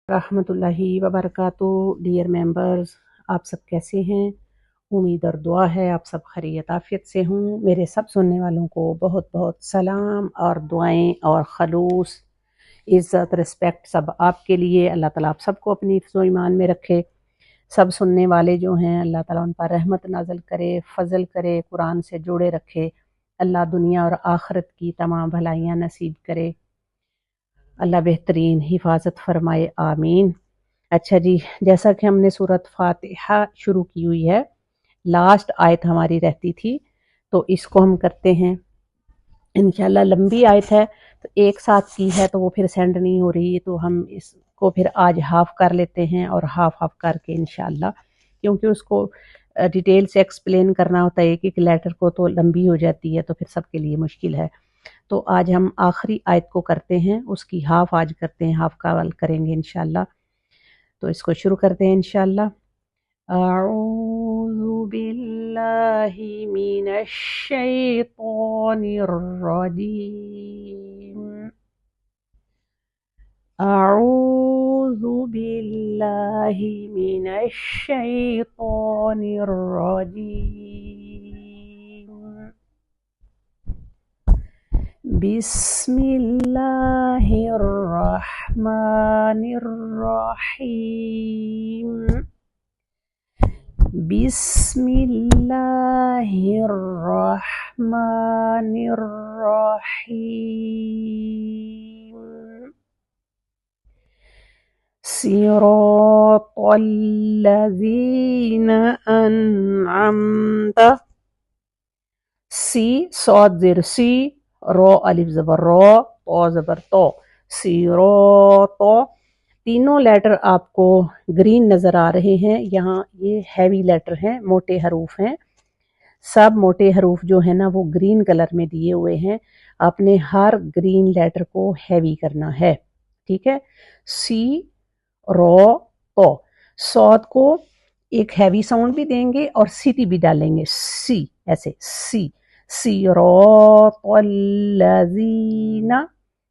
रहमतुल्लाहि व बरकातुहू। Dear members, आप सब कैसे हैं? उम्मीद और दुआ है आप सब खैरियत आफियत से हों। मेरे सब सुनने वालों को बहुत बहुत सलाम और दुआएं और खलूस इज़्ज़त रिस्पेक्ट सब आपके लिए। अल्लाह ताला आप सबको अपनी हिफ्ज़ व ईमान में रखे। सब सुनने वाले जो हैं अल्लाह ताला उन पर रहमत नाज़िल करे, फ़ज़ल करे, कुरान से जोड़े रखे। अल्लाह दुनिया और आखिरत की तमाम भलाइयाँ नसीब करे। अल्लाह बेहतरीन हिफाजत फरमाए, आमीन। अच्छा जी, जैसा कि हमने सूरत फातिहा शुरू की हुई है, लास्ट आयत हमारी रहती थी, तो इसको हम करते हैं इंशाल्लाह। लंबी आयत है तो एक साथ की है तो वो फिर सेंड नहीं हो रही, तो हम इसको फिर आज हाफ कर लेते हैं और हाफ हाफ करके इंशाल्लाह, क्योंकि उसको डिटेल से एक्सप्लेन करना होता है एक एक लेटर को, तो लंबी हो जाती है तो फिर सबके लिए मुश्किल है। तो आज हम आखिरी आयत को करते हैं, उसकी हाफ आज करते हैं, हाफ कल करेंगे इंशाल्लाह। तो इसको शुरू करते हैं इंशाल्लाह। अऊज़ु बिल्लाहि मिनश शैतानिर रजीम। अऊज़ु बिल्लाहि मिनश शैतानिर रजीम। बिस्मिल्लाहिर्रहमानिर्रहीम। बिस्मिल्लाहिर्रहमानिर्रहीम। सिरातल्लज़ीना अनअमता। सी सौद ज़ेर सी, रो अलिफ ज़बर रो, तो ज़बर तो। सिरातो, तीनों लेटर आपको ग्रीन नज़र आ रहे हैं। यहाँ ये हैवी लेटर हैं, मोटे हरूफ हैं। सब मोटे हरूफ जो है ना वो ग्रीन कलर में दिए हुए हैं। आपने हर ग्रीन लेटर को हैवी करना है, ठीक है। सी रो तो, सौद को एक हैवी साउंड भी देंगे और सीटी भी डालेंगे, सी ऐसे सी। सिरातल्लज़ीना,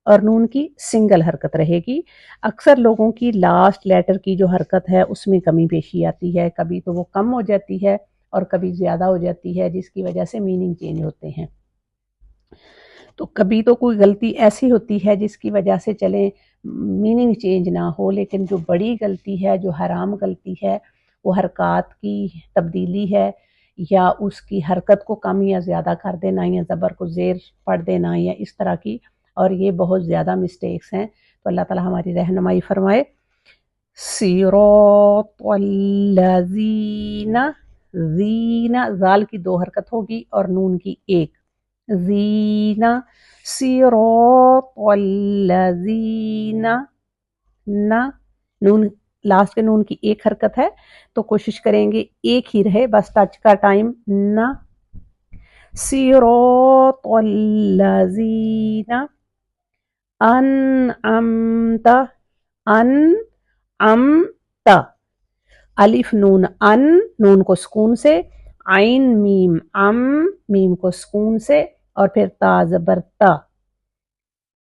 और नून की सिंगल हरकत रहेगी। अक्सर लोगों की लास्ट लेटर की जो हरकत है उसमें कमी पेशी आती है, कभी तो वो कम हो जाती है और कभी ज़्यादा हो जाती है, जिसकी वजह से मीनिंग चेंज होते हैं। तो कभी तो कोई गलती ऐसी होती है जिसकी वजह से चलें मीनिंग चेंज ना हो, लेकिन जो बड़ी गलती है, जो हराम गलती है, वो हरकत की तब्दीली है, या उसकी हरकत को कम या ज़्यादा कर देना, या ज़बर को ज़ेर पढ़ देना, या इस तरह की, और ये बहुत ज़्यादा मिस्टेक्स हैं। तो अल्लाह ताला हमारी रहनुमाई फरमाए। सिरातल्लज़ीना, ज़ीना ज़ाल की दो हरकत होगी और नून की एक, ज़ीना। सिरातल्लज़ीना, ना, नून लास्ट के नून की एक हरकत है, तो कोशिश करेंगे एक ही रहे, बस टच का टाइम ना। सिरातल्लज़ीना अनअमता, अनअमता, अलिफ नून अन, नून को सुकून से, आइन मीम अम, मीम को सुकून से, और फिर ता ज़बर ता,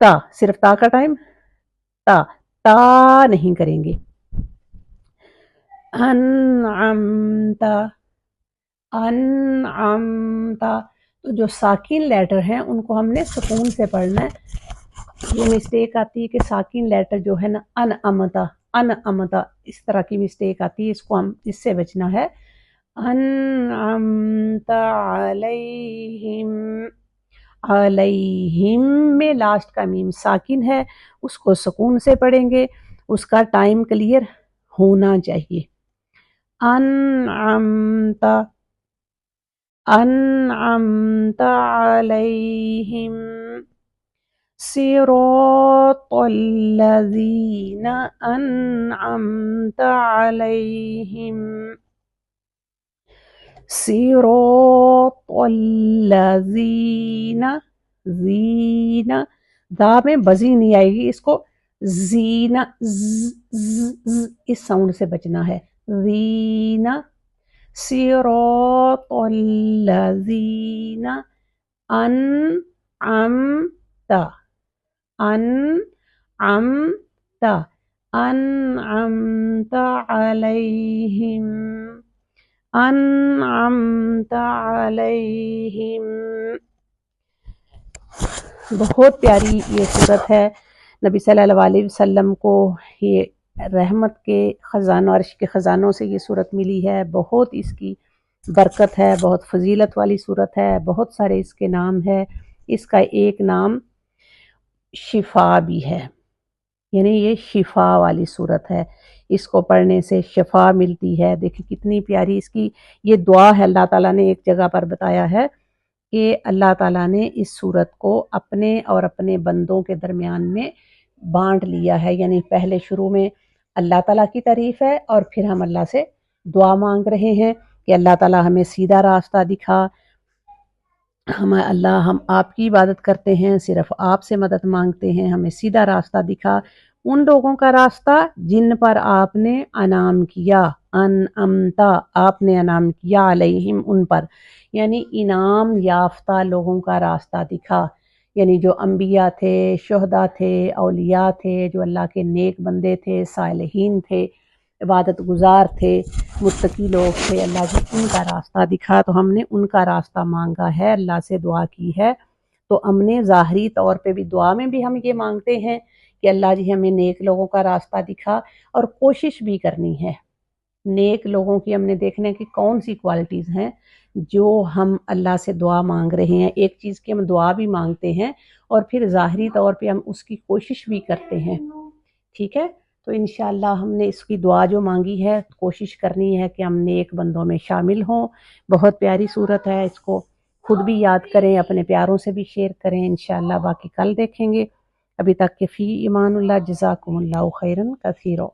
ता सिर्फ ता का टाइम, ता ता नहीं करेंगे। अनअमता, अनअमता, तो जो साकिन लेटर हैं उनको हमने सुकून से पढ़ना है। ये मिस्टेक आती है कि साकिन लेटर जो है ना अनअमता, अनअमता, इस तरह की मिस्टेक आती है, इसको हम इससे बचना है। अनअमता अलैहिम, अलैहिम में लास्ट का मीम साकिन है, उसको सुकून से पढ़ेंगे, उसका टाइम क्लियर होना चाहिए। अनअमता, अनअमता अलैहिम। सिरातल्लज़ीना अनअमता अलैहिम। सिरातल्लज़ीना, ज़ीना, दा में बज़ी नहीं आएगी, इसको ज़ीना, इस साउंड से बचना है, ज़ीना। सिरातल्लज़ीना अनअमता, अनअमता, أنعمت عليهم أنعمت عليهم. بہت پیاری یہ صورت ہے. نبی صلی اللہ علیہ وسلم کو یہ رحمت کے خزانوں، عرش کے خزانوں سے یہ صورت ملی ہے. بہت اس کی برکت ہے، بہت فضیلت والی صورت ہے. بہت سارے اس کے نام ہے. اس کا ایک نام شفا بھی ہے، یعنی یہ شفا والی صورت ہے. اس کو پڑھنے سے شفا ملتی ہے. دیکھیں کتنی پیاری اس کی یہ دعا ہے. اللہ تعالیٰ نے ایک جگہ پر بتایا ہے کہ اللہ تعالیٰ نے اس صورت کو اپنے اور اپنے بندوں کے درمیان میں بانٹ لیا ہے. یعنی پہلے شروع میں اللہ تعالیٰ کی تعریف ہے، اور پھر ہم اللہ سے دعا مانگ رہے ہیں کہ اللہ تعالیٰ ہمیں سیدھا راستہ دکھا. ہم آپ کی عبادت کرتے ہیں، صرف آپ سے مدد مانگتے ہیں، ہمیں سیدھا راستہ دکھا. ان لوگوں کا راستہ جن پر آپ نے انعام کیا، انعمتا آپ نے انعام کیا، علیہم ان پر، یعنی انعام یافتہ لوگوں کا راستہ دکھا. یعنی جو انبیاء تھے، شہداء تھے، اولیاء تھے، جو اللہ کے نیک بندے تھے، صالحین تھے، عبادت گزار تھے، متقی لوگ تھے، اللہ جی ان کا راستہ دکھا. تو ہم نے ان کا راستہ مانگا ہے، اللہ سے دعا کی ہے. تو ہم نے ظاہری طور پہ بھی دعا میں بھی ہم یہ مانگتے ہیں کہ اللہ جی ہمیں نیک لوگوں کا راستہ دکھا، اور کوشش بھی کرنی ہے. نیک لوگوں کی ہم نے دیکھنا ہے کہ کون سی کوالٹیز ہیں جو ہم اللہ سے دعا مانگ رہے ہیں. ایک چیز کی ہم دعا بھی مانگتے ہیں اور پھر ظاہری طور پہ ہم اس کی کوشش بھی کرتے ہیں. ٹھیک ہے، تو انشاءاللہ ہم نے اس کی دعا جو مانگی ہے کوشش کرنی ہے کہ ہم نیک بندوں میں شامل ہوں. بہت پیاری صورت ہے. اس کو خود بھی یاد کریں، اپنے پیاروں سے بھی شیئر کریں. انشاءاللہ باقی کل دیکھیں گے. ابھی تک کے فی ایمان اللہ، جزاکم اللہ خیرن کثیرا.